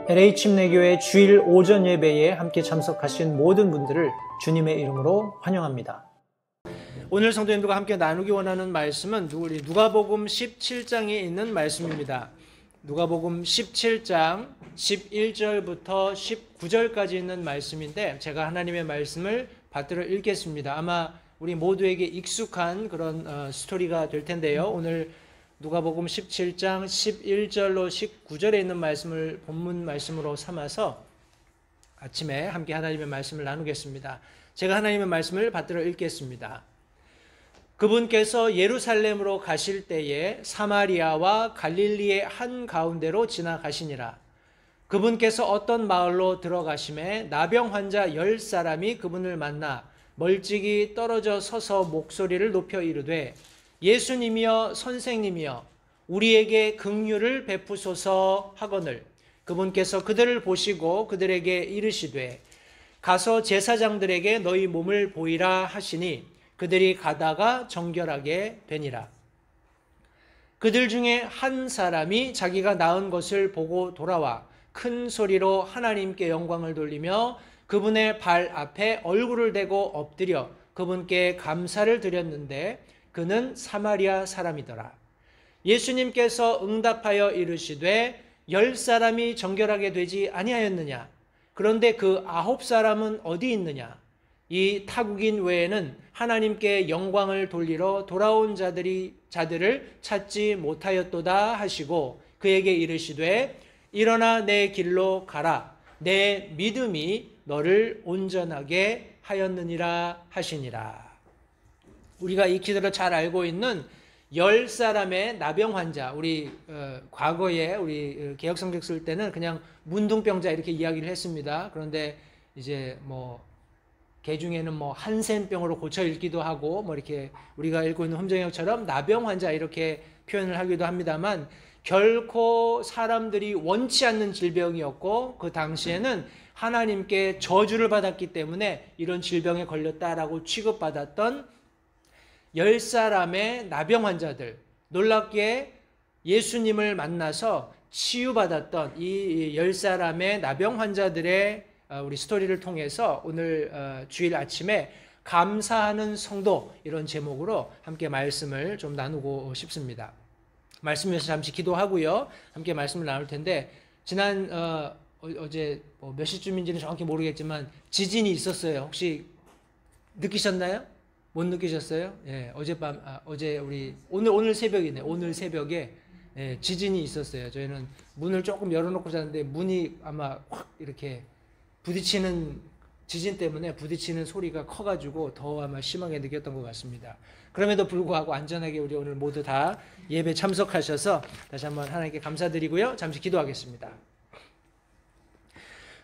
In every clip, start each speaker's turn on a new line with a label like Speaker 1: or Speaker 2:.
Speaker 1: LA 침례교회 주일 오전 예배에 함께 참석하신 모든 분들을 주님의 이름으로 환영합니다. 오늘 성도님들과 함께 나누기 원하는 말씀은 누가복음 17장에 있는 말씀입니다. 누가복음 17장 11절부터 19절까지 있는 말씀인데 제가 하나님의 말씀을 받들어 읽겠습니다. 아마 우리 모두에게 익숙한 그런 스토리가 될 텐데요. 오늘 누가복음 17장 11절로 19절에 있는 말씀을 본문 말씀으로 삼아서 아침에 함께 하나님의 말씀을 나누겠습니다. 제가 하나님의 말씀을 받들어 읽겠습니다. 그분께서 예루살렘으로 가실 때에 사마리아와 갈릴리의 한가운데로 지나가시니라. 그분께서 어떤 마을로 들어가심에 나병 환자 10사람이 그분을 만나 멀찍이 떨어져 서서 목소리를 높여 이르되 예수님이여 선생님이여 우리에게 긍휼을 베푸소서 하거늘 그분께서 그들을 보시고 그들에게 이르시되 가서 제사장들에게 너희 몸을 보이라 하시니 그들이 가다가 정결하게 되니라. 그들 중에 한 사람이 자기가 나은 것을 보고 돌아와 큰 소리로 하나님께 영광을 돌리며 그분의 발 앞에 얼굴을 대고 엎드려 그분께 감사를 드렸는데 그는 사마리아 사람이더라. 예수님께서 응답하여 이르시되 10사람이 정결하게 되지 아니하였느냐? 그런데 그 9사람은 어디 있느냐? 이 타국인 외에는 하나님께 영광을 돌리러 돌아온 자들을 찾지 못하였도다 하시고 그에게 이르시되 일어나 내 길로 가라. 내 믿음이 너를 온전하게 하였느니라 하시니라. 우리가 익히도록 잘 알고 있는 10사람의 나병 환자, 우리 과거에 우리 개혁성경 쓸 때는 그냥 문둥병자 이렇게 이야기를 했습니다. 그런데 이제 개 중에는 한센병으로 고쳐 읽기도 하고 이렇게 우리가 읽고 있는 흠정역처럼 나병 환자 이렇게 표현을 하기도 합니다만 결코 사람들이 원치 않는 질병이었고 그 당시에는 하나님께 저주를 받았기 때문에 이런 질병에 걸렸다라고 취급받았던 10사람의 나병 환자들, 놀랍게 예수님을 만나서 치유받았던 이 10사람의 나병 환자들의 우리 스토리를 통해서 오늘 주일 아침에 감사하는 성도 이런 제목으로 함께 말씀을 좀 나누고 싶습니다. 말씀에서 잠시 기도하고요. 함께 말씀을 나눌 텐데 지난 어제 몇 시쯤인지는 정확히 모르겠지만 지진이 있었어요. 혹시 느끼셨나요? 못 느끼셨어요? 예, 어젯밤 어제 우리 오늘 새벽이네. 오늘 새벽에 지진이 있었어요. 저희는 문을 조금 열어놓고 자는데 문이 아마 확 이렇게 부딪히는 지진 때문에 부딪히는 소리가 커가지고 더 아마 심하게 느꼈던 것 같습니다. 그럼에도 불구하고 안전하게 우리 오늘 모두 다 예배 참석하셔서 다시 한번 하나님께 감사드리고요. 잠시 기도하겠습니다.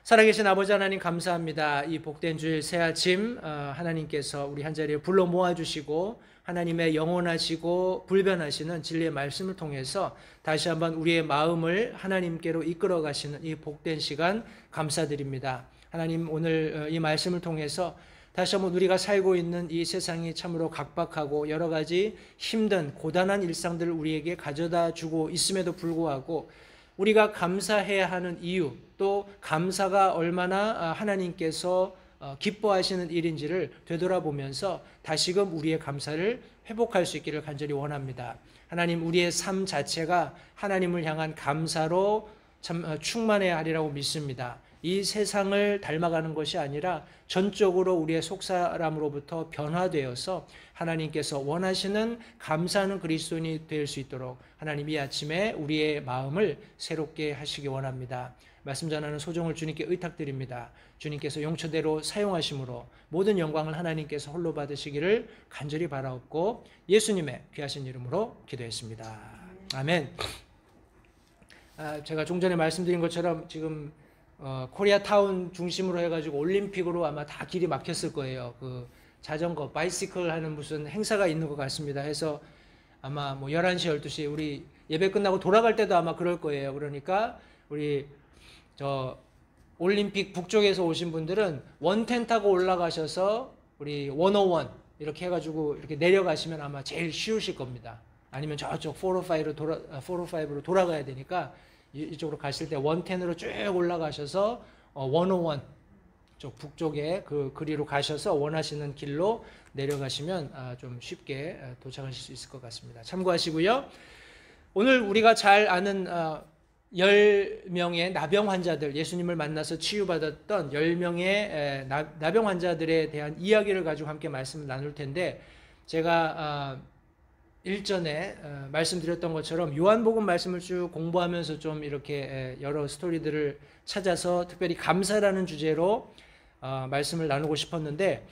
Speaker 1: 살아계신 아버지 하나님 감사합니다. 이 복된 주일 새 아침 하나님께서 우리 한자리에 불러 모아주시고 하나님의 영원하시고 불변하시는 진리의 말씀을 통해서 다시 한번 우리의 마음을 하나님께로 이끌어 가시는 이 복된 시간 감사드립니다. 하나님 오늘 이 말씀을 통해서 다시 한번 우리가 살고 있는 이 세상이 참으로 각박하고 여러 가지 힘든 고단한 일상들을 우리에게 가져다 주고 있음에도 불구하고 우리가 감사해야 하는 이유 또 감사가 얼마나 하나님께서 기뻐하시는 일인지를 되돌아보면서 다시금 우리의 감사를 회복할 수 있기를 간절히 원합니다. 하나님 우리의 삶 자체가 하나님을 향한 감사로 참 충만해야 하리라고 믿습니다. 이 세상을 닮아가는 것이 아니라 전적으로 우리의 속사람으로부터 변화되어서 하나님께서 원하시는 감사하는 그리스도인이 될 수 있도록 하나님 이 아침에 우리의 마음을 새롭게 하시기 원합니다. 말씀 전하는 소정을 주님께 의탁드립니다. 주님께서 용처대로 사용하심으로 모든 영광을 하나님께서 홀로 받으시기를 간절히 바라옵고 예수님의 귀하신 이름으로 기도했습니다. 아멘. 제가 좀 전에 말씀드린 것처럼 지금 코리아타운 중심으로 해가지고 올림픽으로 아마 다 길이 막혔을 거예요. 그 자전거, 바이시클 하는 무슨 행사가 있는 것 같습니다. 해서 아마 11시, 12시 우리 예배 끝나고 돌아갈 때도 아마 그럴 거예요. 그러니까 우리 올림픽 북쪽에서 오신 분들은 원텐 타고 올라가셔서 우리 101 이렇게 해가지고 이렇게 내려가시면 아마 제일 쉬우실 겁니다. 아니면 저쪽 405로 돌아가야 되니까 이쪽으로 가실 때 110으로 쭉 올라가셔서 101 쪽 북쪽에 그 거리로 가셔서 원하시는 길로 내려가시면 좀 쉽게 도착하실 수 있을 것 같습니다. 참고하시고요. 오늘 우리가 잘 아는 10명의 나병 환자들, 예수님을 만나서 치유받았던 10명의 나병 환자들에 대한 이야기를 가지고 함께 말씀을 나눌 텐데, 제가 일전에 말씀드렸던 것처럼 요한복음 말씀을 쭉 공부하면서 좀 이렇게 여러 스토리들을 찾아서 특별히 감사라는 주제로 말씀을 나누고 싶었는데,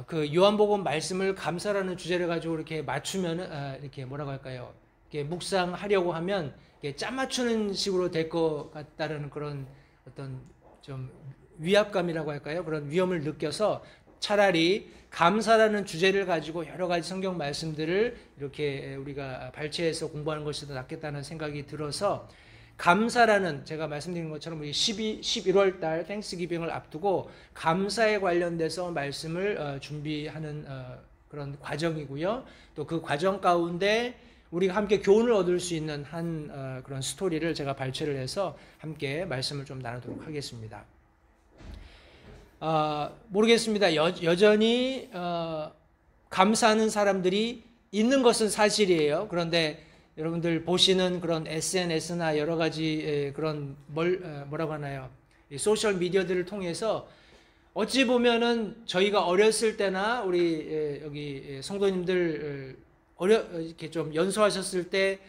Speaker 1: 그 요한복음 말씀을 감사라는 주제를 가지고 이렇게 맞추면 이렇게 뭐라고 할까요? 이렇게 묵상하려고 하면 이렇게 짜 맞추는 식으로 될 것 같다는 그런 어떤 좀 위압감이라고 할까요? 그런 위험을 느껴서 차라리 감사라는 주제를 가지고 여러 가지 성경 말씀들을 이렇게 우리가 발췌해서 공부하는 것이 더 낫겠다는 생각이 들어서, 감사라는, 제가 말씀드린 것처럼 우리 11월 달 땡스기빙을 앞두고 감사에 관련돼서 말씀을 준비하는 그런 과정이고요. 또 그 과정 가운데 우리가 함께 교훈을 얻을 수 있는 한 그런 스토리를 제가 발췌를 해서 함께 말씀을 좀 나누도록 하겠습니다. 모르겠습니다. 여전히 감사하는 사람들이 있는 것은 사실이에요. 그런데 여러분들 보시는 그런 SNS나 여러 가지 그런 뭐라고 하나요? 소셜 미디어들을 통해서 어찌 보면은 저희가 어렸을 때나 우리 여기 성도님들 이렇게 좀 연소하셨을 때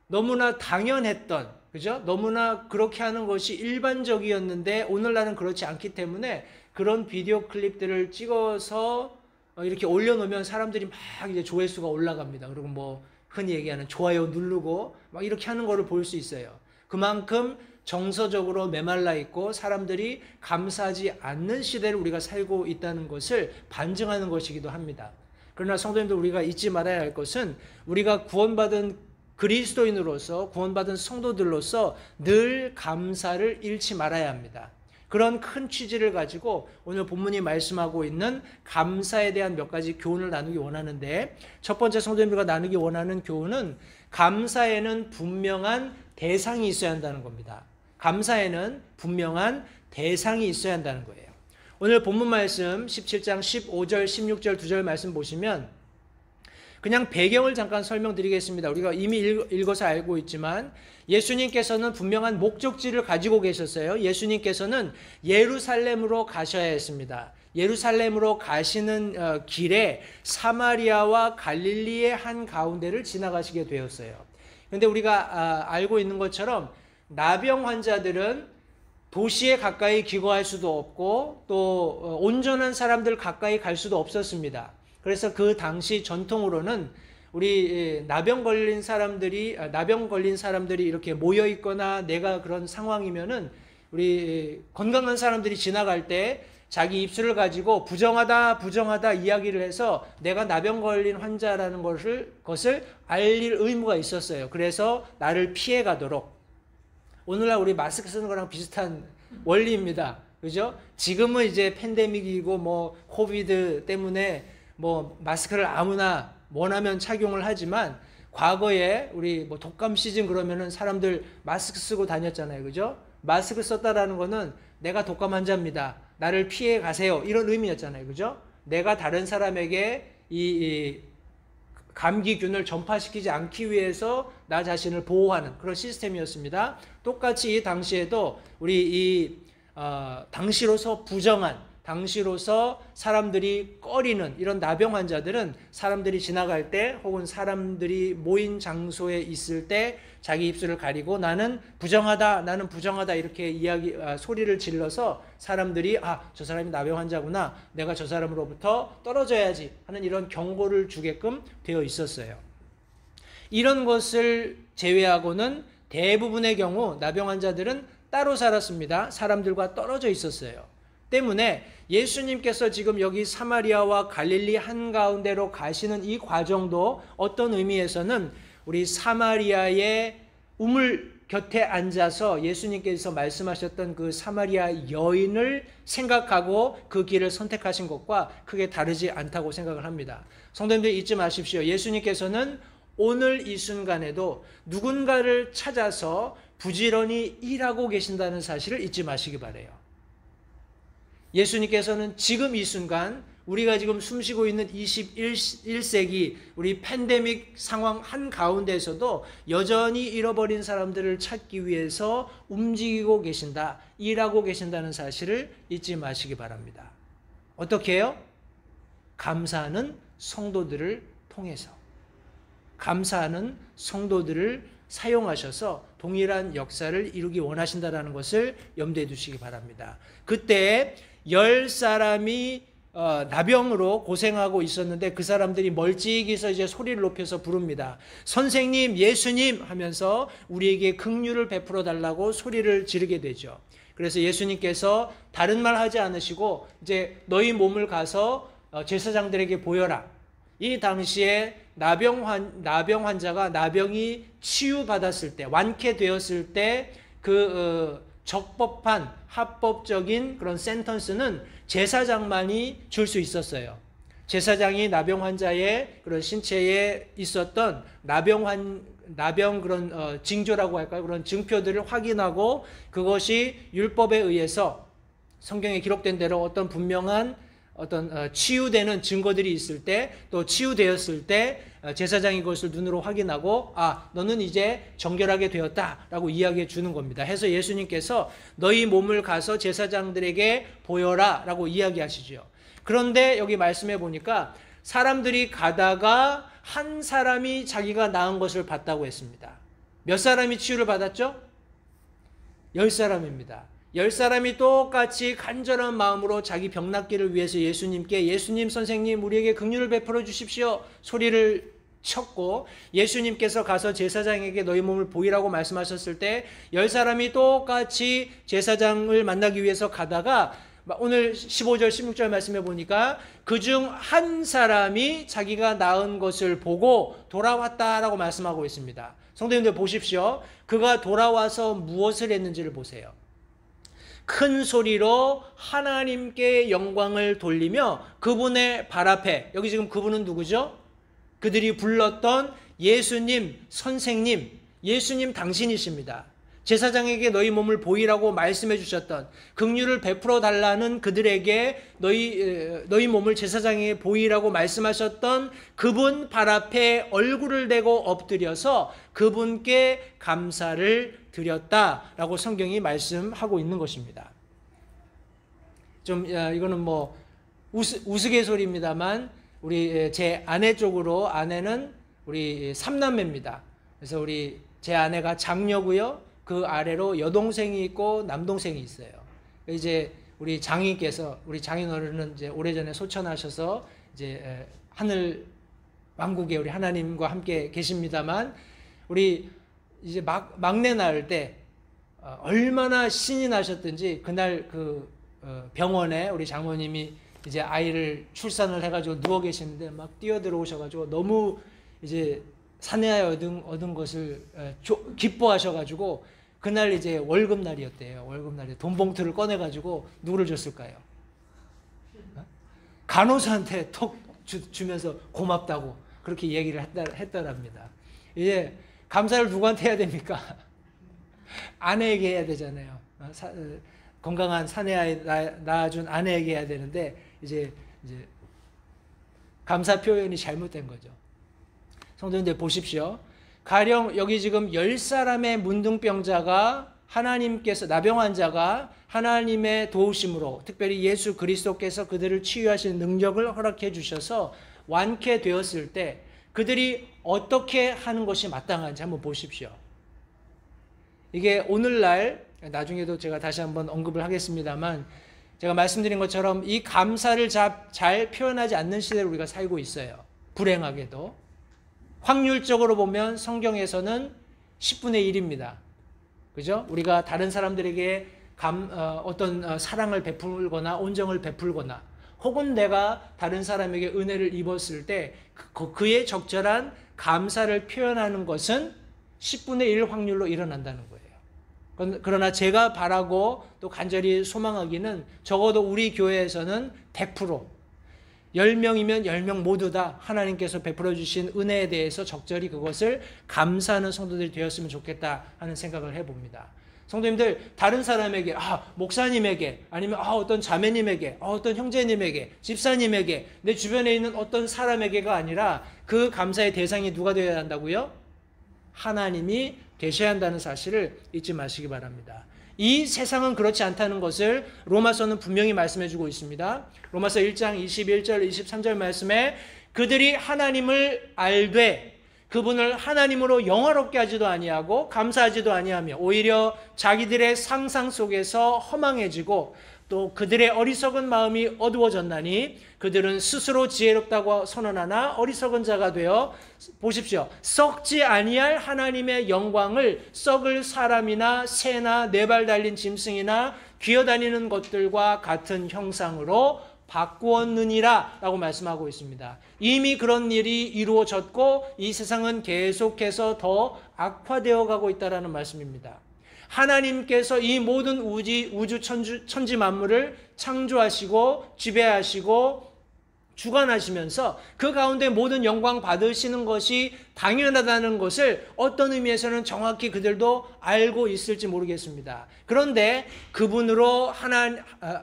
Speaker 1: 너무나 당연했던, 그죠? 너무나 그렇게 하는 것이 일반적이었는데 오늘날은 그렇지 않기 때문에 그런 비디오 클립들을 찍어서 이렇게 올려놓으면 사람들이 막 이제 조회수가 올라갑니다. 그리고 뭐 흔히 얘기하는 좋아요 누르고 막 이렇게 하는 거를 볼 수 있어요. 그만큼 정서적으로 메말라 있고 사람들이 감사하지 않는 시대를 우리가 살고 있다는 것을 반증하는 것이기도 합니다. 그러나 성도님들, 우리가 잊지 말아야 할 것은 우리가 구원받은 그리스도인으로서, 구원받은 성도들로서 늘 감사를 잃지 말아야 합니다. 그런 큰 취지를 가지고 오늘 본문이 말씀하고 있는 감사에 대한 몇 가지 교훈을 나누기 원하는데, 첫 번째 성도님들과 나누기 원하는 교훈은 감사에는 분명한 대상이 있어야 한다는 겁니다. 감사에는 분명한 대상이 있어야 한다는 거예요. 오늘 본문 말씀 17장 15절 16절 2절 말씀 보시면, 그냥 배경을 잠깐 설명드리겠습니다. 우리가 이미 읽어서 알고 있지만 예수님께서는 분명한 목적지를 가지고 계셨어요. 예수님께서는 예루살렘으로 가셔야 했습니다. 예루살렘으로 가시는 길에 사마리아와 갈릴리의 한 가운데를 지나가시게 되었어요. 그런데 우리가 알고 있는 것처럼 나병 환자들은 도시에 가까이 기거할 수도 없고 또 온전한 사람들 가까이 갈 수도 없었습니다. 그래서 그 당시 전통으로는 우리 나병 걸린 사람들이 이렇게 모여 있거나 내가 그런 상황이면은 우리 건강한 사람들이 지나갈 때 자기 입술을 가지고 부정하다 이야기를 해서 내가 나병 걸린 환자라는 것을 알릴 의무가 있었어요. 그래서 나를 피해 가도록. 오늘날 우리 마스크 쓰는 거랑 비슷한 원리입니다. 그죠? 지금은 이제 팬데믹이고 뭐 코비드 때문에 뭐 마스크를 아무나 원하면 착용을 하지만, 과거에 우리 뭐 독감 시즌 그러면은 사람들 마스크 쓰고 다녔잖아요. 그죠? 마스크 썼다라는 거는 내가 독감 환자입니다, 나를 피해 가세요, 이런 의미였잖아요. 그죠? 내가 다른 사람에게 이 감기균을 전파시키지 않기 위해서 나 자신을 보호하는 그런 시스템이었습니다. 똑같이 이 당시에도 우리 당시로서 당시로서 사람들이 꺼리는 이런 나병 환자들은 사람들이 지나갈 때 혹은 사람들이 모인 장소에 있을 때 자기 입술을 가리고 나는 부정하다 이렇게 소리를 질러서 사람들이 저 사람이 나병 환자구나, 내가 저 사람으로부터 떨어져야지 하는 이런 경고를 주게끔 되어 있었어요. 이런 것을 제외하고는 대부분의 경우 나병 환자들은 따로 살았습니다. 사람들과 떨어져 있었어요. 때문에 예수님께서 지금 여기 사마리아와 갈릴리 한가운데로 가시는 이 과정도 어떤 의미에서는 우리 사마리아의 곁에 앉아서 예수님께서 말씀하셨던 그 사마리아 여인을 생각하고 그 길을 선택하신 것과 크게 다르지 않다고 생각을 합니다. 성도님들 잊지 마십시오. 예수님께서는 오늘 이 순간에도 누군가를 찾아서 부지런히 일하고 계신다는 사실을 잊지 마시기 바라요. 예수님께서는 지금 이 순간 우리가 지금 숨쉬고 있는 21세기 우리 팬데믹 상황 한가운데에서도 여전히 잃어버린 사람들을 찾기 위해서 움직이고 계신다, 일하고 계신다는 사실을 잊지 마시기 바랍니다. 어떻게 해요? 감사하는 성도들을 통해서. 감사하는 성도들을 사용하셔서 동일한 역사를 이루기 원하신다는 것을 염두에 두시기 바랍니다. 그때 10사람이 나병으로 고생하고 있었는데 그 사람들이 멀찍이서 이제 소리를 높여서 부릅니다. 선생님, 예수님 하면서 우리에게 긍휼을 베풀어 달라고 소리를 지르게 되죠. 그래서 예수님께서 다른 말 하지 않으시고 이제 너희 몸을 가서 제사장들에게 보여라. 이 당시에 나병 환자가 나병이 치유받았을 때, 완쾌되었을 때 그 적법한 합법적인 그런 센턴스는 제사장만이 줄 수 있었어요. 제사장이 나병 환자의 그런 신체에 있었던 나병 그런 징조라고 할까요? 그런 증표들을 확인하고 그것이 율법에 의해서 성경에 기록된 대로 어떤 분명한 치유되는 증거들이 있을 때, 또 치유되었을 때 제사장이 그것을 눈으로 확인하고 너는 이제 정결하게 되었다라고 이야기해 주는 겁니다. 해서 예수님께서 너희 몸을 가서 제사장들에게 보여라 라고 이야기하시죠. 그런데 여기 말씀해 보니까 사람들이 가다가 한 사람이 자기가 나은 것을 봤다고 했습니다. 몇 사람이 치유를 받았죠? 10사람입니다. 10사람이 똑같이 간절한 마음으로 자기 병 낫기를 위해서 예수님께 예수님 선생님 우리에게 긍휼을 베풀어 주십시오 소리를 쳤고, 예수님께서 가서 제사장에게 너희 몸을 보이라고 말씀하셨을 때 10사람이 똑같이 제사장을 만나기 위해서 가다가 오늘 15절 16절 말씀해 보니까 그중 한 사람이 자기가 나은 것을 보고 돌아왔다라고 말씀하고 있습니다. 성도님들 보십시오. 그가 돌아와서 무엇을 했는지를 보세요. 큰 소리로 하나님께 영광을 돌리며 그분의 발 앞에, 여기 지금 그분은 누구죠? 그들이 불렀던 예수님, 선생님, 예수님 당신이십니다. 제사장에게 너희 몸을 보이라고 말씀해 주셨던, 긍휼을 베풀어 달라는 그들에게 너희 몸을 제사장에게 보이라고 말씀하셨던 그분 발 앞에 얼굴을 대고 엎드려서 그분께 감사를 드렸다라고 성경이 말씀하고 있는 것입니다. 좀 이거는 뭐 우스갯소리입니다만 우리 제 아내 쪽으로, 아내는 우리 3남매입니다. 그래서 제 아내가 장녀고요. 그 아래로 여동생이 있고 남동생이 있어요. 이제 우리 장인어른은 이제 오래전에 소천하셔서 이제 하늘 왕국에 우리 하나님과 함께 계십니다만, 우리 이제 막내 낳을 때 얼마나 신이 나셨든지 그날 병원에 우리 장모님이 이제 아이를 출산을 해가지고 누워 계시는데 막 뛰어들어오셔가지고 너무 이제 사내하여 얻은 것을 기뻐하셔가지고 그날 이제 월급날이었대요. 월급날에 돈 봉투를 꺼내가지고 누구를 줬을까요? 간호사한테 톡 주면서 고맙다고 그렇게 얘기를 했더랍니다. 이제 감사를 누구한테 해야 됩니까? 아내에게 해야 되잖아요. 건강한 사내아이 낳아준 아내에게 해야 되는데 이제 감사 표현이 잘못된 거죠. 성도님들 보십시오. 가령 여기 지금 10사람의 문둥병자가 나병 환자가 하나님의 도우심으로, 특별히 예수 그리스도께서 그들을 치유하시는 능력을 허락해 주셔서 완쾌되었을 때 그들이 어떻게 하는 것이 마땅한지 한번 보십시오. 이게 오늘날, 나중에도 제가 다시 한번 언급을 하겠습니다만, 제가 말씀드린 것처럼 이 감사를 잘 표현하지 않는 시대를 우리가 살고 있어요. 불행하게도. 확률적으로 보면 성경에서는 10분의 1입니다. 그죠? 우리가 다른 사람들에게 어떤 사랑을 베풀거나 온정을 베풀거나, 혹은 내가 다른 사람에게 은혜를 입었을 때 그의 적절한 감사를 표현하는 것은 10분의 1 확률로 일어난다는 거예요. 그러나 제가 바라고 또 간절히 소망하기는 적어도 우리 교회에서는 100%, 10명이면 10명 모두 다 하나님께서 베풀어 주신 은혜에 대해서 적절히 그것을 감사하는 성도들이 되었으면 좋겠다 하는 생각을 해봅니다. 성도님들, 다른 사람에게, 목사님에게, 아니면 어떤 자매님에게, 어떤 형제님에게, 집사님에게, 내 주변에 있는 어떤 사람에게가 아니라 그 감사의 대상이 누가 되어야 한다고요? 하나님이 되셔야 한다는 사실을 잊지 마시기 바랍니다. 이 세상은 그렇지 않다는 것을 로마서는 분명히 말씀해주고 있습니다. 로마서 1장 21절 23절 말씀에 그들이 하나님을 알되 그분을 하나님으로 영화롭게 하지도 아니하고 감사하지도 아니하며 오히려 자기들의 상상 속에서 허망해지고 또 그들의 어리석은 마음이 어두워졌나니 그들은 스스로 지혜롭다고 선언하나 어리석은 자가 되어 보십시오. 썩지 아니할 하나님의 영광을 썩을 사람이나 새나 네 발 달린 짐승이나 기어다니는 것들과 같은 형상으로 바꾸었느니라 라고 말씀하고 있습니다. 이미 그런 일이 이루어졌고 이 세상은 계속해서 더 악화되어 가고 있다는 말씀입니다. 하나님께서 이 모든 우주 천지 만물을 창조하시고 지배하시고 주관하시면서 그 가운데 모든 영광 받으시는 것이 당연하다는 것을 어떤 의미에서는 정확히 그들도 알고 있을지 모르겠습니다. 그런데 그분으로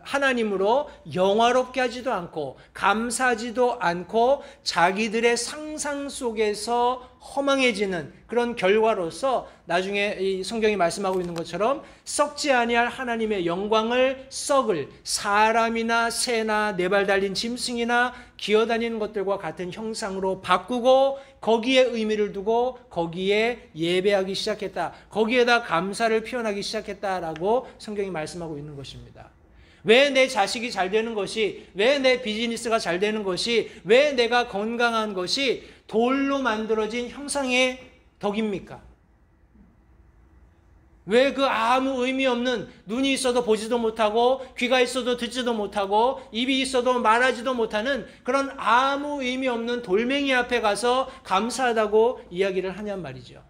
Speaker 1: 하나님으로 영화롭게 하지도 않고 감사하지도 않고 자기들의 상상 속에서 허망해지는 그런 결과로서 나중에 이 성경이 말씀하고 있는 것처럼 썩지 아니할 하나님의 영광을 썩을 사람이나 새나 네 발 달린 짐승이나 기어다니는 것들과 같은 형상으로 바꾸고 거기에 의미를 두고 거기에 예배하기 시작했다. 거기에다 감사를 표현하기 시작했다라고 성경이 말씀하고 있는 것입니다. 왜 내 자식이 잘 되는 것이, 왜 내 비즈니스가 잘 되는 것이, 왜 내가 건강한 것이 돌로 만들어진 형상의 덕입니까? 왜 그 아무 의미 없는 눈이 있어도 보지도 못하고 귀가 있어도 듣지도 못하고 입이 있어도 말하지도 못하는 그런 아무 의미 없는 돌멩이 앞에 가서 감사하다고 이야기를 하냔 말이죠.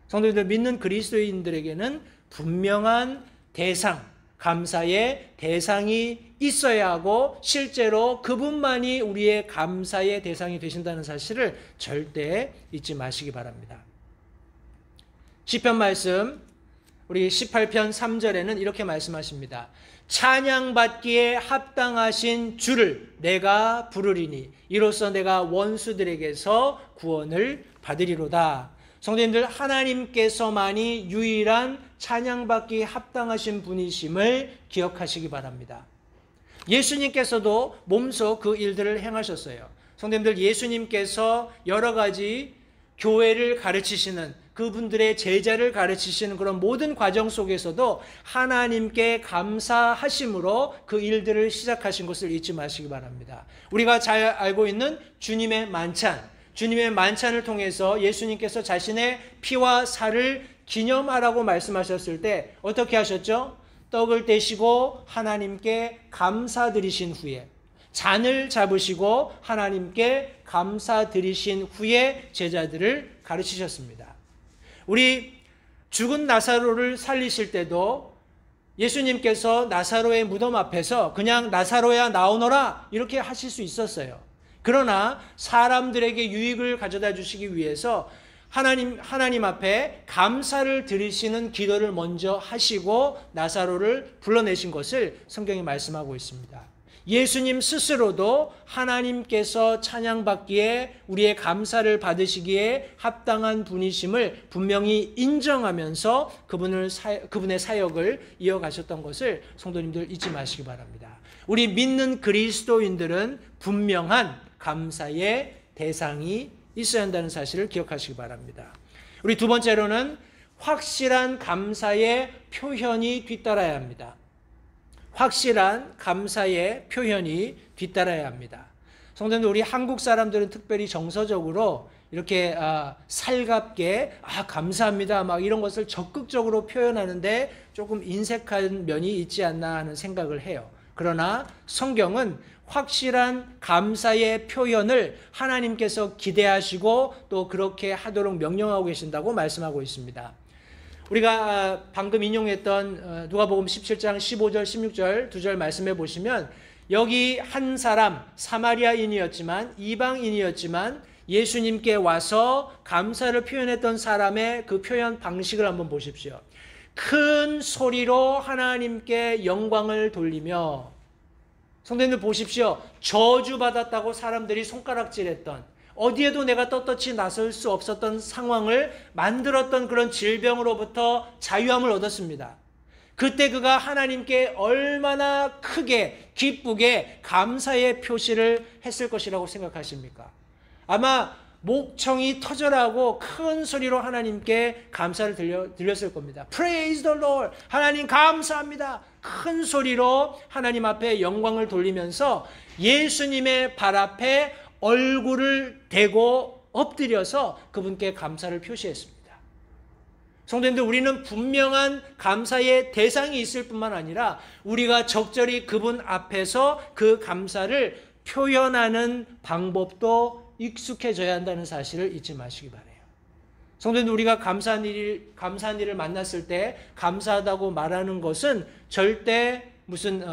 Speaker 1: 성도님들, 믿는 그리스도인들에게는 분명한 대상, 감사의 대상이 있어야 하고 실제로 그분만이 우리의 감사의 대상이 되신다는 사실을 절대 잊지 마시기 바랍니다. 시편 말씀 우리 18편 3절에는 이렇게 말씀하십니다. 찬양받기에 합당하신 주를 내가 부르리니 이로써 내가 원수들에게서 구원을 받으리로다. 성도님들, 하나님께서만이 유일한 찬양받기 합당하신 분이심을 기억하시기 바랍니다. 예수님께서도 몸소 그 일들을 행하셨어요. 성도님들, 예수님께서 여러 가지 교회를 가르치시는 그분들의 제자를 가르치시는 그런 모든 과정 속에서도 하나님께 감사하심으로 그 일들을 시작하신 것을 잊지 마시기 바랍니다. 우리가 잘 알고 있는 주님의 만찬, 주님의 만찬을 통해서 예수님께서 자신의 피와 살을 기념하라고 말씀하셨을 때 어떻게 하셨죠? 떡을 떼시고 하나님께 감사드리신 후에 잔을 잡으시고 하나님께 감사드리신 후에 제자들을 가르치셨습니다. 우리 죽은 나사로를 살리실 때도 예수님께서 나사로의 무덤 앞에서 그냥 나사로야 나오너라 이렇게 하실 수 있었어요. 그러나 사람들에게 유익을 가져다 주시기 위해서 하나님 앞에 감사를 드리시는 기도를 먼저 하시고 나사로를 불러내신 것을 성경이 말씀하고 있습니다. 예수님 스스로도 하나님께서 찬양받기에 우리의 감사를 받으시기에 합당한 분이심을 분명히 인정하면서 그분의 사역을 이어가셨던 것을 성도님들 잊지 마시기 바랍니다. 우리 믿는 그리스도인들은 분명한 감사의 대상이 있어야 한다는 사실을 기억하시기 바랍니다. 우리 두 번째로는 확실한 감사의 표현이 뒤따라야 합니다. 확실한 감사의 표현이 뒤따라야 합니다. 성도님들, 우리 한국 사람들은 특별히 정서적으로 이렇게 살갑게 감사합니다 막 이런 것을 적극적으로 표현하는데 조금 인색한 면이 있지 않나 하는 생각을 해요. 그러나 성경은 확실한 감사의 표현을 하나님께서 기대하시고 또 그렇게 하도록 명령하고 계신다고 말씀하고 있습니다. 우리가 방금 인용했던 누가복음 17장 15절 16절 두 절 말씀해 보시면 여기 한 사람 사마리아인이었지만 이방인이었지만 예수님께 와서 감사를 표현했던 사람의 그 표현 방식을 한번 보십시오. 큰 소리로 하나님께 영광을 돌리며, 성도님들 보십시오. 저주받았다고 사람들이 손가락질했던, 어디에도 내가 떳떳이 나설 수 없었던 상황을 만들었던 그런 질병으로부터 자유함을 얻었습니다. 그때 그가 하나님께 얼마나 크게 기쁘게 감사의 표시를 했을 것이라고 생각하십니까? 아마 목청이 터져라고 큰 소리로 하나님께 감사를 들렸을 겁니다. Praise the Lord. 하나님 감사합니다. 큰 소리로 하나님 앞에 영광을 돌리면서 예수님의 발 앞에 얼굴을 대고 엎드려서 그분께 감사를 표시했습니다. 성도님들, 우리는 분명한 감사의 대상이 있을 뿐만 아니라 우리가 적절히 그분 앞에서 그 감사를 표현하는 방법도 익숙해져야 한다는 사실을 잊지 마시기 바라요. 성도님들, 우리가 감사한 일을 만났을 때 감사하다고 말하는 것은 절대 무슨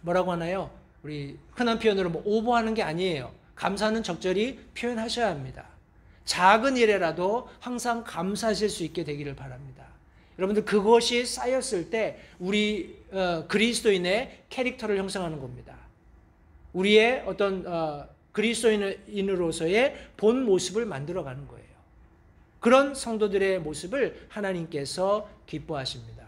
Speaker 1: 뭐라고 하나요? 우리 흔한 표현으로 뭐 오버하는 게 아니에요. 감사는 적절히 표현하셔야 합니다. 작은 일에라도 항상 감사하실 수 있게 되기를 바랍니다. 여러분들, 그것이 쌓였을 때 우리 그리스도인의 캐릭터를 형성하는 겁니다. 우리의 어떤 그리스도인으로서의 본 모습을 만들어가는 거예요. 그런 성도들의 모습을 하나님께서 기뻐하십니다.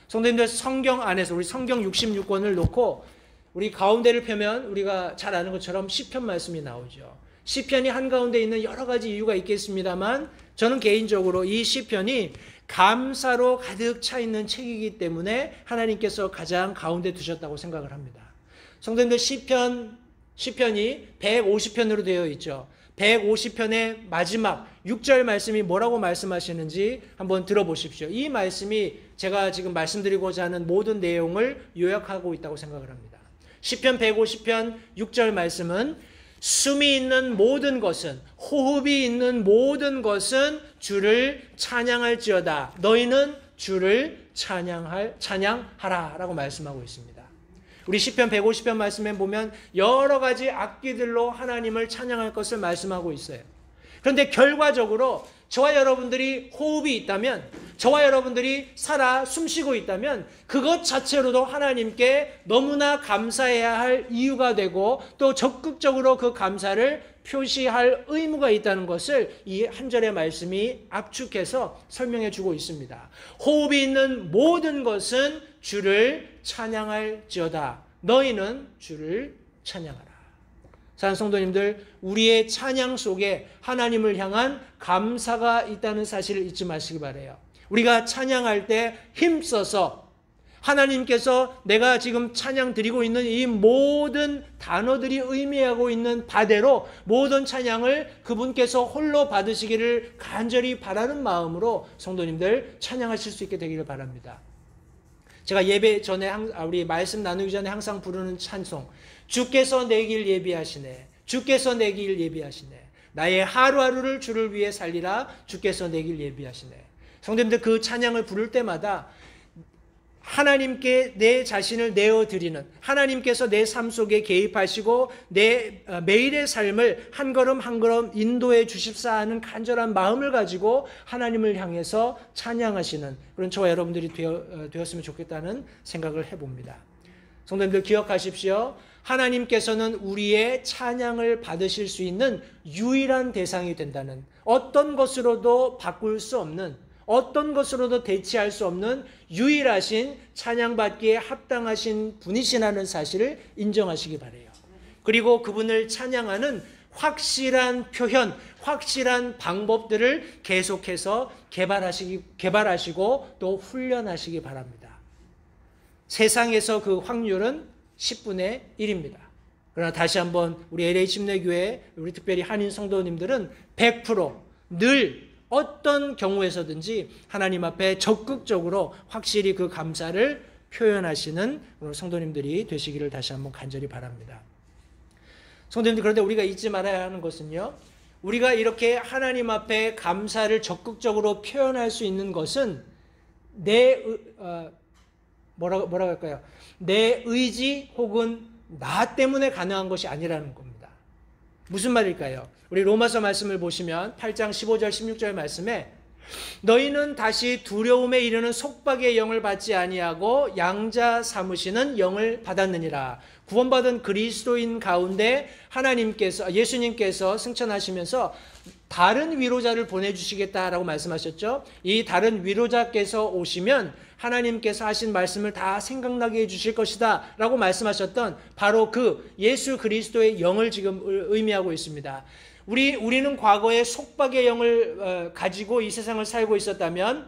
Speaker 1: 성도님들, 성경 안에서 우리 성경 66권을 놓고 우리 가운데를 펴면 우리가 잘 아는 것처럼 시편 말씀이 나오죠. 시편이 한가운데 있는 여러 가지 이유가 있겠습니다만 저는 개인적으로 이 시편이 감사로 가득 차 있는 책이기 때문에 하나님께서 가장 가운데 두셨다고 생각을 합니다. 성도님들, 시편이 150편으로 되어 있죠. 150편의 마지막 6절 말씀이 뭐라고 말씀하시는지 한번 들어보십시오. 이 말씀이 제가 지금 말씀드리고자 하는 모든 내용을 요약하고 있다고 생각을 합니다. 시편 150편 6절 말씀은 숨이 있는 모든 것은, 호흡이 있는 모든 것은 주를 찬양할지어다. 너희는 주를 찬양하라 라고 말씀하고 있습니다. 우리 시편 150편 말씀에 보면 여러 가지 악기들로 하나님을 찬양할 것을 말씀하고 있어요. 그런데 결과적으로 저와 여러분들이 호흡이 있다면, 저와 여러분들이 살아 숨쉬고 있다면 그것 자체로도 하나님께 너무나 감사해야 할 이유가 되고 또 적극적으로 그 감사를 표시할 의무가 있다는 것을 이 한 절의 말씀이 압축해서 설명해 주고 있습니다. 호흡이 있는 모든 것은 주를 찬양할지어다. 너희는 주를 찬양하라. 사랑하는 성도님들, 우리의 찬양 속에 하나님을 향한 감사가 있다는 사실을 잊지 마시기 바라요. 우리가 찬양할 때 힘써서 하나님께서 내가 지금 찬양 드리고 있는 이 모든 단어들이 의미하고 있는 바대로 모든 찬양을 그분께서 홀로 받으시기를 간절히 바라는 마음으로 성도님들 찬양하실 수 있게 되기를 바랍니다. 제가 예배 전에 우리 말씀 나누기 전에 항상 부르는 찬송, 주께서 내 길 예비하시네, 주께서 내 길 예비하시네, 나의 하루하루를 주를 위해 살리라, 주께서 내 길 예비하시네. 성도님들, 그 찬양을 부를 때마다 하나님께 내 자신을 내어드리는, 하나님께서 내 삶 속에 개입하시고 내 매일의 삶을 한 걸음 한 걸음 인도해 주십사 하는 간절한 마음을 가지고 하나님을 향해서 찬양하시는 그런 저와 여러분들이 되었으면 좋겠다는 생각을 해봅니다. 성도님들, 기억하십시오. 하나님께서는 우리의 찬양을 받으실 수 있는 유일한 대상이 된다는, 어떤 것으로도 바꿀 수 없는, 어떤 것으로도 대체할 수 없는 유일하신 찬양받기에 합당하신 분이시라는 사실을 인정하시기 바라요. 그리고 그분을 찬양하는 확실한 표현, 확실한 방법들을 계속해서 개발하시고 또 훈련하시기 바랍니다. 세상에서 그 확률은 10분의 1입니다. 그러나 다시 한번 우리 LH 침례교회, 우리 특별히 한인 성도님들은 100% 늘 어떤 경우에서든지 하나님 앞에 적극적으로 확실히 그 감사를 표현하시는 오늘 성도님들이 되시기를 다시 한번 간절히 바랍니다. 성도님들, 그런데 우리가 잊지 말아야 하는 것은요, 우리가 이렇게 하나님 앞에 감사를 적극적으로 표현할 수 있는 것은 뭐라고 할까요? 내 의지 혹은 나 때문에 가능한 것이 아니라는 겁니다. 무슨 말일까요? 우리 로마서 말씀을 보시면 8장 15절 16절 말씀에 너희는 다시 두려움에 이르는 속박의 영을 받지 아니하고 양자 삼으시는 영을 받았느니라. 구원받은 그리스도인 가운데 예수님께서 승천하시면서 다른 위로자를 보내주시겠다라고 말씀하셨죠. 이 다른 위로자께서 오시면 하나님께서 하신 말씀을 다 생각나게 해주실 것이다 라고 말씀하셨던 바로 그 예수 그리스도의 영을 지금 의미하고 있습니다. 우리는 과거에 속박의 영을 가지고 이 세상을 살고 있었다면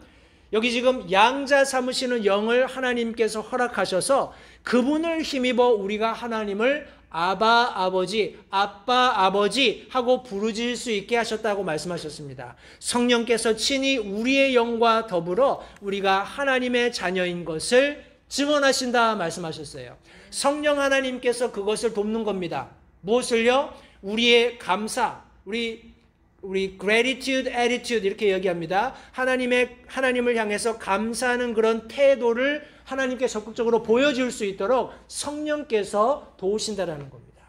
Speaker 1: 여기 지금 양자 삼으시는 영을 하나님께서 허락하셔서 그분을 힘입어 우리가 하나님을 아바 아버지, 아빠 아버지 하고 부르질 수 있게 하셨다고 말씀하셨습니다. 성령께서 친히 우리의 영과 더불어 우리가 하나님의 자녀인 것을 증언하신다 말씀하셨어요. 성령 하나님께서 그것을 돕는 겁니다. 무엇을요? 우리의 감사, 우리 gratitude attitude 이렇게 얘기합니다. 하나님을 향해서 감사하는 그런 태도를 하나님께 적극적으로 보여줄 수 있도록 성령께서 도우신다라는 겁니다.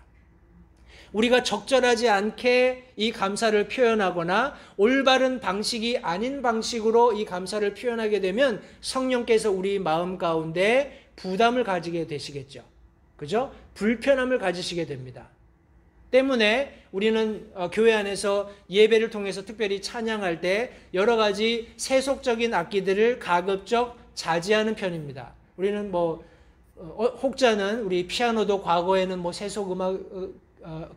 Speaker 1: 우리가 적절하지 않게 이 감사를 표현하거나 올바른 방식이 아닌 방식으로 이 감사를 표현하게 되면 성령께서 우리 마음 가운데 부담을 가지게 되시겠죠. 그죠? 불편함을 가지시게 됩니다. 때문에 우리는 교회 안에서 예배를 통해서 특별히 찬양할 때 여러 가지 세속적인 악기들을 가급적 자제하는 편입니다. 우리는 혹자는 우리 피아노도 과거에는 세속 음악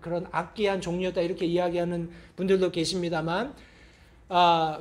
Speaker 1: 그런 악기한 종류였다 이렇게 이야기하는 분들도 계십니다만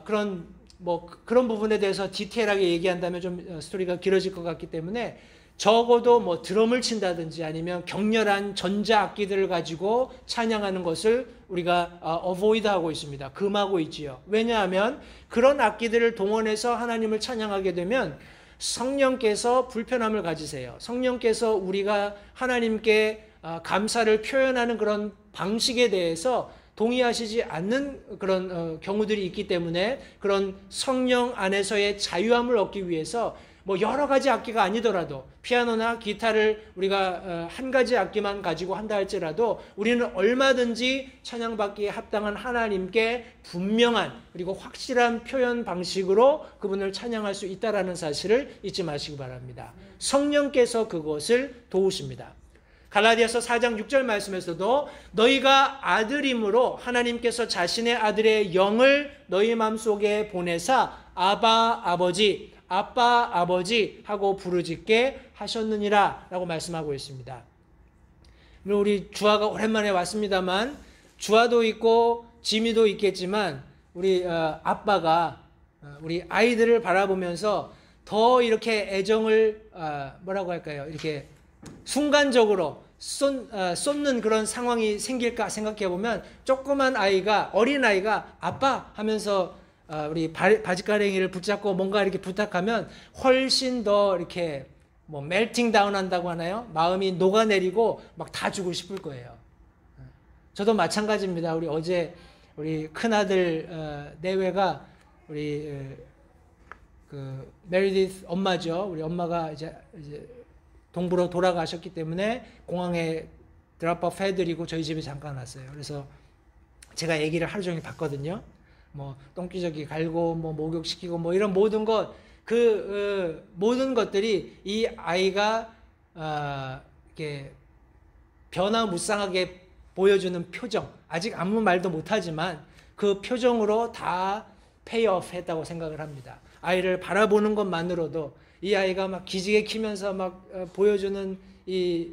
Speaker 1: 그런 부분에 대해서 디테일하게 얘기한다면 좀 스토리가 길어질 것 같기 때문에 적어도 드럼을 친다든지 아니면 격렬한 전자악기들을 가지고 찬양하는 것을 우리가 어보이드 하고 있습니다. 금하고 있지요. 왜냐하면 그런 악기들을 동원해서 하나님을 찬양하게 되면 성령께서 불편함을 가지세요. 성령께서 우리가 하나님께 감사를 표현하는 그런 방식에 대해서 동의하시지 않는 그런 경우들이 있기 때문에 그런 성령 안에서의 자유함을 얻기 위해서 여러 가지 악기가 아니더라도 피아노나 기타를 우리가 한 가지 악기만 가지고 한다 할지라도 우리는 얼마든지 찬양받기에 합당한 하나님께 분명한 그리고 확실한 표현 방식으로 그분을 찬양할 수 있다는 사실을 잊지 마시기 바랍니다. 성령께서 그것을 도우십니다. 갈라디아서 4장 6절 말씀에서도 너희가 아들임으로 하나님께서 자신의 아들의 영을 너희 마음속에 보내사 아바 아버지, 아빠 아버지 하고 부르짖게 하셨느니라 라고 말씀하고 있습니다. 우리 주아가 오랜만에 왔습니다만 주아도 있고 지미도 있겠지만 우리 아빠가 우리 아이들을 바라보면서 더 이렇게 애정을 뭐라고 할까요? 이렇게 순간적으로 쏟는 그런 상황이 생길까 생각해 보면 조그만 아이가 어린 아이가 아빠 하면서 우리 바지가랭이를 붙잡고 뭔가 이렇게 부탁하면 훨씬 더 이렇게 멜팅 다운 한다고 하나요? 마음이 녹아내리고 막 다 주고 싶을 거예요. 저도 마찬가지입니다. 어제 우리 큰아들 내외가 우리 그 메리디스 엄마죠. 우리 엄마가 이제 동부로 돌아가셨기 때문에 공항에 드랍업 해드리고 저희 집에 잠깐 왔어요. 그래서 제가 아기를 하루 종일 봤거든요. 똥기저귀 갈고 목욕시키고 이런 모든 것 모든 것들이 이 아이가 이렇게 변화무쌍하게 보여주는 표정, 아직 아무 말도 못하지만 그 표정으로 다 페이오프 했다고 생각을 합니다. 아이를 바라보는 것만으로도 이 아이가 막 기지개 키면서 막 보여주는 이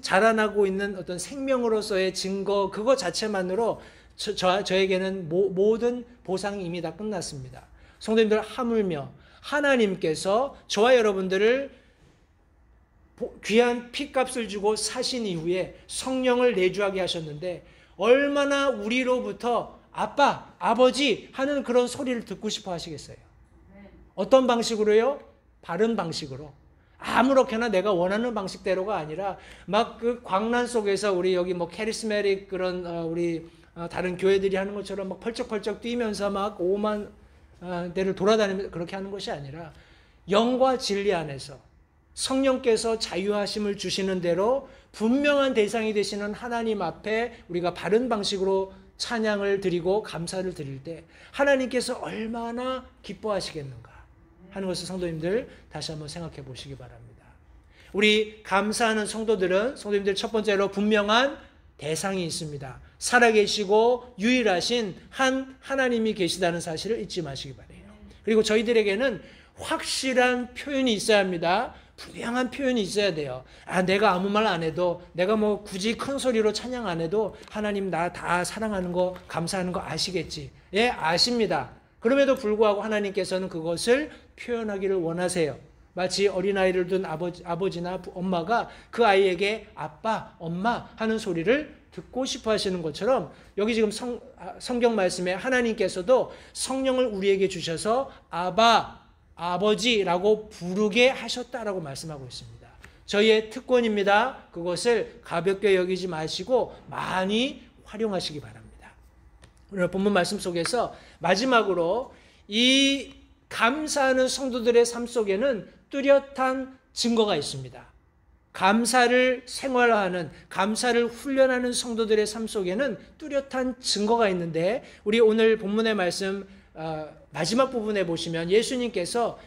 Speaker 1: 자라나고 있는 어떤 생명으로서의 증거 그거 자체만으로 저에게는 모든 보상이 이미 다 끝났습니다. 성도님들, 하물며 하나님께서 저와 여러분들을 귀한 피값을 주고 사신 이후에 성령을 내주하게 하셨는데 얼마나 우리로부터 아빠, 아버지 하는 그런 소리를 듣고 싶어 하시겠어요? 어떤 방식으로요? 바른 방식으로. 아무렇게나 내가 원하는 방식대로가 아니라 막 그 광란 속에서 우리 여기 뭐 캐리스메릭 그런 우리 다른 교회들이 하는 것처럼 막 펄쩍펄쩍 뛰면서 막 5만 대를 돌아다니면서 그렇게 하는 것이 아니라 영과 진리 안에서 성령께서 자유하심을 주시는 대로 분명한 대상이 되시는 하나님 앞에 우리가 바른 방식으로 찬양을 드리고 감사를 드릴 때 하나님께서 얼마나 기뻐하시겠는가 하는 것을 성도님들 다시 한번 생각해 보시기 바랍니다. 우리 감사하는 성도님들 첫 번째로 분명한 대상이 있습니다. 살아계시고 유일하신 한 하나님이 계시다는 사실을 잊지 마시기 바라요. 그리고 저희들에게는 확실한 표현이 있어야 합니다. 분명한 표현이 있어야 돼요. 내가 아무 말 안 해도, 내가 뭐 굳이 큰 소리로 찬양 안 해도 하나님 나 다 사랑하는 거, 감사하는 거 아시겠지? 예, 아십니다. 그럼에도 불구하고 하나님께서는 그것을 표현하기를 원하세요. 마치 어린아이를 둔 아버지나 엄마가 그 아이에게 아빠, 엄마 하는 소리를 듣고 싶어 하시는 것처럼 여기 지금 성경 말씀에 하나님께서도 성령을 우리에게 주셔서 아바, 아버지라고 부르게 하셨다라고 말씀하고 있습니다. 저희의 특권입니다. 그것을 가볍게 여기지 마시고 많이 활용하시기 바랍니다. 오늘 본문 말씀 속에서 마지막으로 이 감사하는 성도들의 삶 속에는 뚜렷한 증거가 있습니다. 감사를 생활화하는, 감사를 훈련하는 성도들의 삶 속에는 뚜렷한 증거가 있는데 우리 오늘 본문의 말씀 마지막 부분에 보시면 예수님께서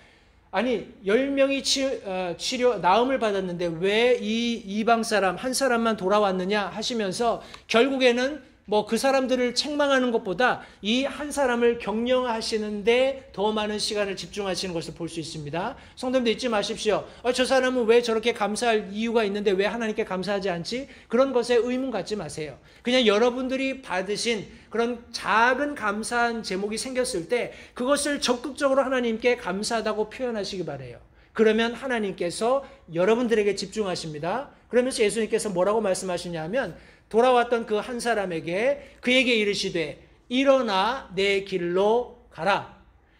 Speaker 1: 10명이 나음을 받았는데 왜 이 이방 사람 한 사람만 돌아왔느냐 하시면서 결국에는 뭐 그 사람들을 책망하는 것보다 이 한 사람을 격려하시는데 더 많은 시간을 집중하시는 것을 볼 수 있습니다. 성도님들 잊지 마십시오. 저 사람은 왜 저렇게 감사할 이유가 있는데 왜 하나님께 감사하지 않지? 그런 것에 의문 갖지 마세요. 그냥 여러분들이 받으신 그런 작은 감사한 제목이 생겼을 때 그것을 적극적으로 하나님께 감사하다고 표현하시기 바라요. 그러면 하나님께서 여러분들에게 집중하십니다. 그러면서 예수님께서 뭐라고 말씀하시냐면 돌아왔던 그 한 사람에게 그에게 이르시되 일어나 내 길로 가라.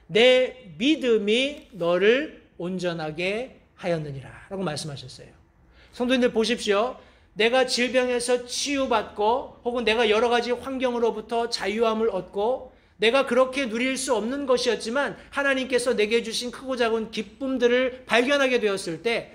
Speaker 1: 내 믿음이 너를 온전하게 하였느니라 라고 말씀하셨어요. 성도님들 보십시오. 내가 질병에서 치유받고 혹은 내가 여러 가지 환경으로부터 자유함을 얻고 내가 그렇게 누릴 수 없는 것이었지만 하나님께서 내게 주신 크고 작은 기쁨들을 발견하게 되었을 때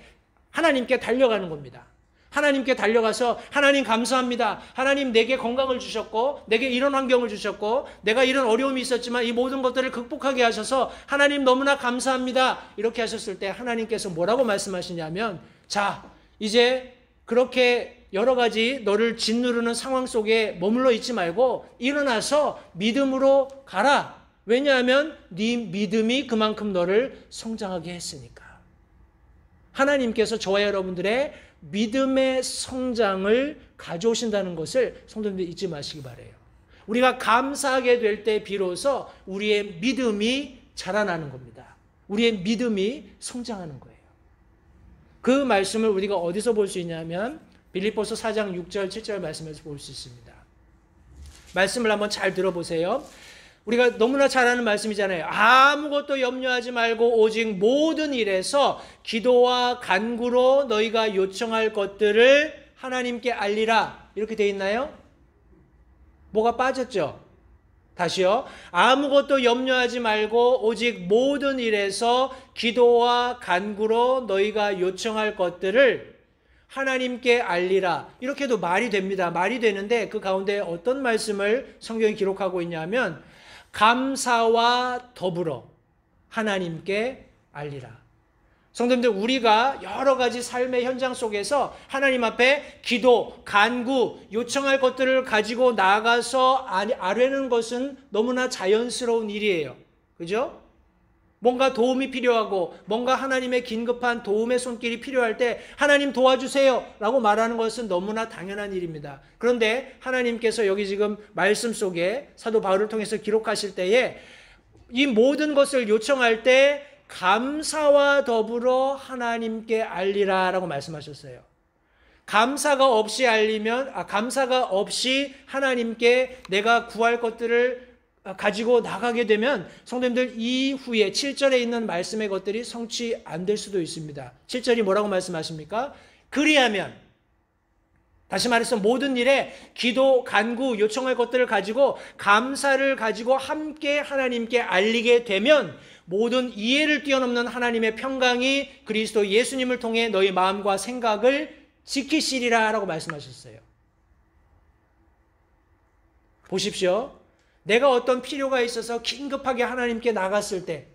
Speaker 1: 하나님께 달려가는 겁니다. 하나님께 달려가서 하나님 감사합니다. 하나님 내게 건강을 주셨고 내게 이런 환경을 주셨고 내가 이런 어려움이 있었지만 이 모든 것들을 극복하게 하셔서 하나님 너무나 감사합니다. 이렇게 하셨을 때 하나님께서 뭐라고 말씀하시냐면 자 이제 그렇게 여러 가지 너를 짓누르는 상황 속에 머물러 있지 말고 일어나서 믿음으로 가라. 왜냐하면 네 믿음이 그만큼 너를 성장하게 했으니까. 하나님께서 저와 여러분들의 믿음의 성장을 가져오신다는 것을 성도님들 잊지 마시기 바라요. 우리가 감사하게 될 때 비로소 우리의 믿음이 자라나는 겁니다. 우리의 믿음이 성장하는 거예요. 그 말씀을 우리가 어디서 볼 수 있냐면 빌립보서 4장 6절 7절 말씀에서 볼 수 있습니다. 말씀을 한번 잘 들어보세요. 우리가 너무나 잘 아는 말씀이잖아요. 아무것도 염려하지 말고 오직 모든 일에서 기도와 간구로 너희가 요청할 것들을 하나님께 알리라. 이렇게 돼 있나요? 뭐가 빠졌죠? 다시요. 아무것도 염려하지 말고 오직 모든 일에서 기도와 간구로 너희가 요청할 것들을 하나님께 알리라. 이렇게도 말이 됩니다. 말이 되는데 그 가운데 어떤 말씀을 성경이 기록하고 있냐면 감사와 더불어 하나님께 알리라. 성도님들 우리가 여러 가지 삶의 현장 속에서 하나님 앞에 기도, 간구, 요청할 것들을 가지고 나가서 아뢰는 것은 너무나 자연스러운 일이에요. 그죠? 뭔가 도움이 필요하고 뭔가 하나님의 긴급한 도움의 손길이 필요할 때 하나님 도와주세요 라고 말하는 것은 너무나 당연한 일입니다. 그런데 하나님께서 여기 지금 말씀 속에 사도 바울을 통해서 기록하실 때에 이 모든 것을 요청할 때 감사와 더불어 하나님께 알리라 라고 말씀하셨어요. 감사가 없이 하나님께 내가 구할 것들을 가지고 나가게 되면 성도님들 이후에 7절에 있는 말씀의 것들이 성취 안 될 수도 있습니다. 7절이 뭐라고 말씀하십니까? 그리하면, 다시 말해서 모든 일에 기도, 간구, 요청할 것들을 가지고 감사를 가지고 함께 하나님께 알리게 되면 모든 이해를 뛰어넘는 하나님의 평강이 그리스도 예수님을 통해 너희 마음과 생각을 지키시리라 라고 말씀하셨어요. 보십시오. 내가 어떤 필요가 있어서 긴급하게 하나님께 나갔을 때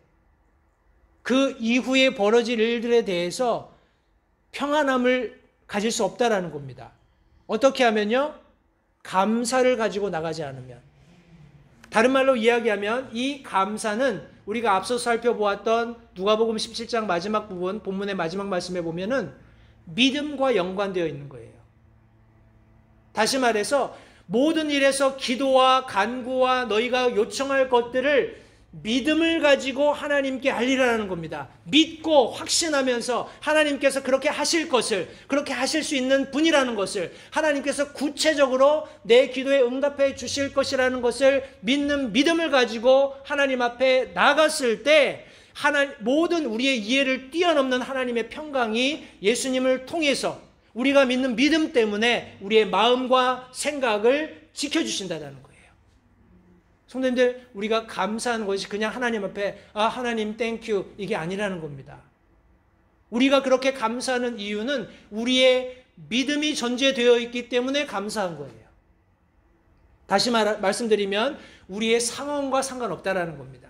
Speaker 1: 그 이후에 벌어질 일들에 대해서 평안함을 가질 수 없다라는 겁니다. 어떻게 하면요? 감사를 가지고 나가지 않으면. 다른 말로 이야기하면 이 감사는 우리가 앞서 살펴보았던 누가복음 17장 마지막 부분, 본문의 마지막 말씀에 보면은 믿음과 연관되어 있는 거예요. 다시 말해서 모든 일에서 기도와 간구와 너희가 요청할 것들을 믿음을 가지고 하나님께 알리라는 겁니다. 믿고 확신하면서 하나님께서 그렇게 하실 것을, 그렇게 하실 수 있는 분이라는 것을, 하나님께서 구체적으로 내 기도에 응답해 주실 것이라는 것을 믿는 믿음을 가지고 하나님 앞에 나갔을 때 모든 우리의 이해를 뛰어넘는 하나님의 평강이 예수님을 통해서 우리가 믿는 믿음 때문에 우리의 마음과 생각을 지켜주신다는 거예요. 성도님들, 우리가 감사하는 것이 그냥 하나님 앞에 하나님 땡큐 이게 아니라는 겁니다. 우리가 그렇게 감사하는 이유는 우리의 믿음이 전제되어 있기 때문에 감사한 거예요. 다시 말씀드리면 우리의 상황과 상관없다라는 겁니다.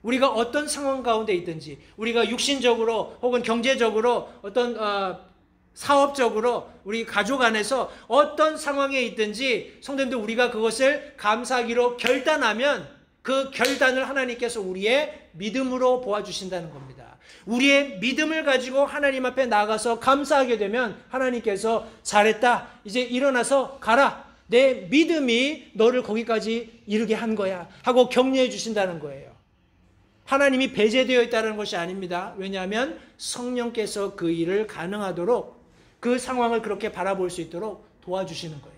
Speaker 1: 우리가 어떤 상황 가운데 있든지, 우리가 육신적으로 혹은 경제적으로 어떤 사업적으로 우리 가족 안에서 어떤 상황에 있든지 성도님들, 우리가 그것을 감사하기로 결단하면 그 결단을 하나님께서 우리의 믿음으로 보아주신다는 겁니다. 우리의 믿음을 가지고 하나님 앞에 나가서 감사하게 되면 하나님께서 잘했다, 이제 일어나서 가라, 내 믿음이 너를 거기까지 이르게 한 거야 하고 격려해 주신다는 거예요. 하나님이 배제되어 있다는 것이 아닙니다. 왜냐하면 성령께서 그 일을 가능하도록, 그 상황을 그렇게 바라볼 수 있도록 도와주시는 거예요.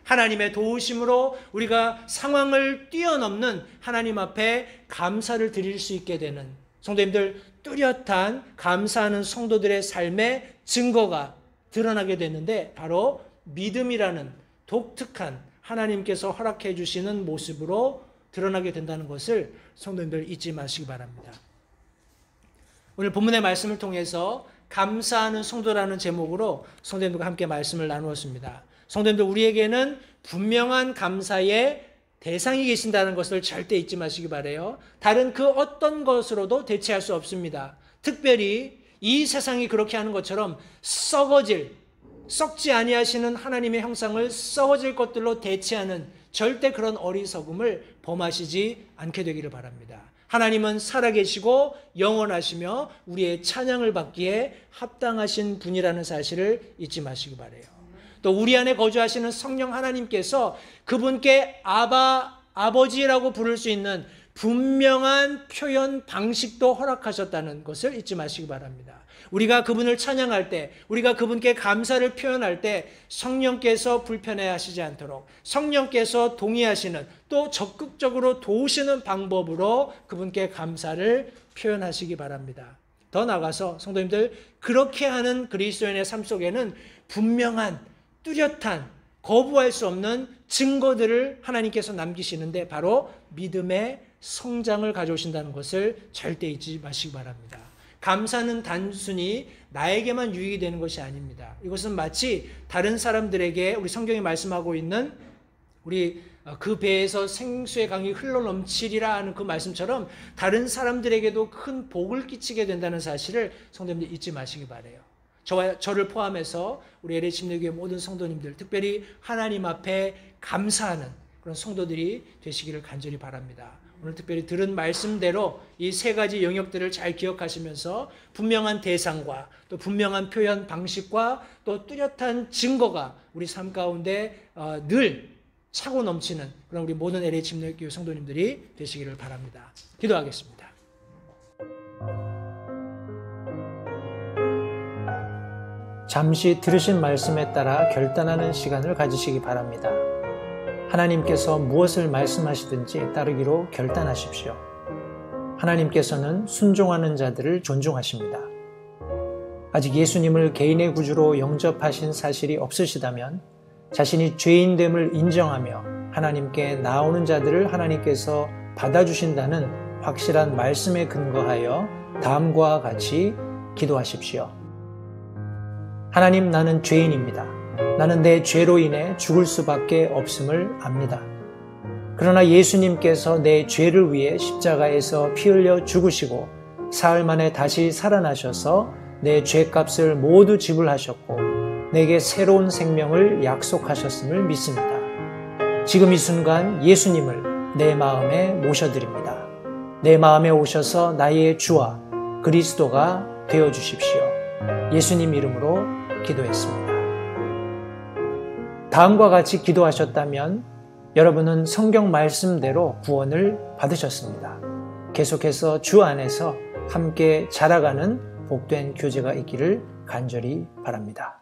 Speaker 1: 하나님의 도우심으로 우리가 상황을 뛰어넘는 하나님 앞에 감사를 드릴 수 있게 되는, 성도님들, 뚜렷한 감사하는 성도들의 삶의 증거가 드러나게 되는데 바로 믿음이라는 독특한 하나님께서 허락해 주시는 모습으로 드러나게 된다는 것을 성도님들 잊지 마시기 바랍니다. 오늘 본문의 말씀을 통해서 감사하는 성도라는 제목으로 성도님들과 함께 말씀을 나누었습니다. 성도님들, 우리에게는 분명한 감사의 대상이 계신다는 것을 절대 잊지 마시기 바라요. 다른 그 어떤 것으로도 대체할 수 없습니다. 특별히 이 세상이 그렇게 하는 것처럼 썩지 아니하시는 하나님의 형상을 썩어질 것들로 대체하는 절대 그런 어리석음을 범하시지 않게 되기를 바랍니다. 하나님은 살아계시고 영원하시며 우리의 찬양을 받기에 합당하신 분이라는 사실을 잊지 마시기 바라요. 또 우리 안에 거주하시는 성령 하나님께서 그분께 아버지라고 부를 수 있는 분명한 표현 방식도 허락하셨다는 것을 잊지 마시기 바랍니다. 우리가 그분을 찬양할 때, 우리가 그분께 감사를 표현할 때 성령께서 불편해하시지 않도록 성령께서 동의하시는, 또 적극적으로 도우시는 방법으로 그분께 감사를 표현하시기 바랍니다. 더 나아가서 성도님들, 그렇게 하는 그리스도인의 삶 속에는 분명한, 뚜렷한, 거부할 수 없는 증거들을 하나님께서 남기시는데 바로 믿음의 성장을 가져오신다는 것을 절대 잊지 마시기 바랍니다. 감사는 단순히 나에게만 유익이 되는 것이 아닙니다. 이것은 마치 다른 사람들에게, 우리 성경이 말씀하고 있는 우리 그 배에서 생수의 강이 흘러넘치리라 하는 그 말씀처럼 다른 사람들에게도 큰 복을 끼치게 된다는 사실을 성도님들 잊지 마시기 바라요. 저를 포함해서 우리 LA 침례교회 모든 성도님들, 특별히 하나님 앞에 감사하는 그런 성도들이 되시기를 간절히 바랍니다. 오늘 특별히 들은 말씀대로 이 세 가지 영역들을 잘 기억하시면서 분명한 대상과 또 분명한 표현 방식과 또 뚜렷한 증거가 우리 삶 가운데 늘 차고 넘치는 그런 우리 모든 LA 침례교회 성도님들이 되시기를 바랍니다. 기도하겠습니다. 잠시 들으신 말씀에 따라 결단하는 시간을 가지시기 바랍니다. 하나님께서 무엇을 말씀하시든지 따르기로 결단하십시오. 하나님께서는 순종하는 자들을 존중하십니다. 아직 예수님을 개인의 구주로 영접하신 사실이 없으시다면 자신이 죄인됨을 인정하며 하나님께 나오는 자들을 하나님께서 받아주신다는 확실한 말씀에 근거하여 다음과 같이 기도하십시오. 하나님, 나는 죄인입니다. 나는 내 죄로 인해 죽을 수밖에 없음을 압니다. 그러나 예수님께서 내 죄를 위해 십자가에서 피 흘려 죽으시고 사흘 만에 다시 살아나셔서 내 죄값을 모두 지불하셨고 내게 새로운 생명을 약속하셨음을 믿습니다. 지금 이 순간 예수님을 내 마음에 모셔드립니다. 내 마음에 오셔서 나의 주와 그리스도가 되어주십시오. 예수님 이름으로 기도했습니다. 다음과 같이 기도하셨다면 여러분은 성경 말씀대로 구원을 받으셨습니다. 계속해서 주 안에서 함께 자라가는 복된 교제가 있기를 간절히 바랍니다.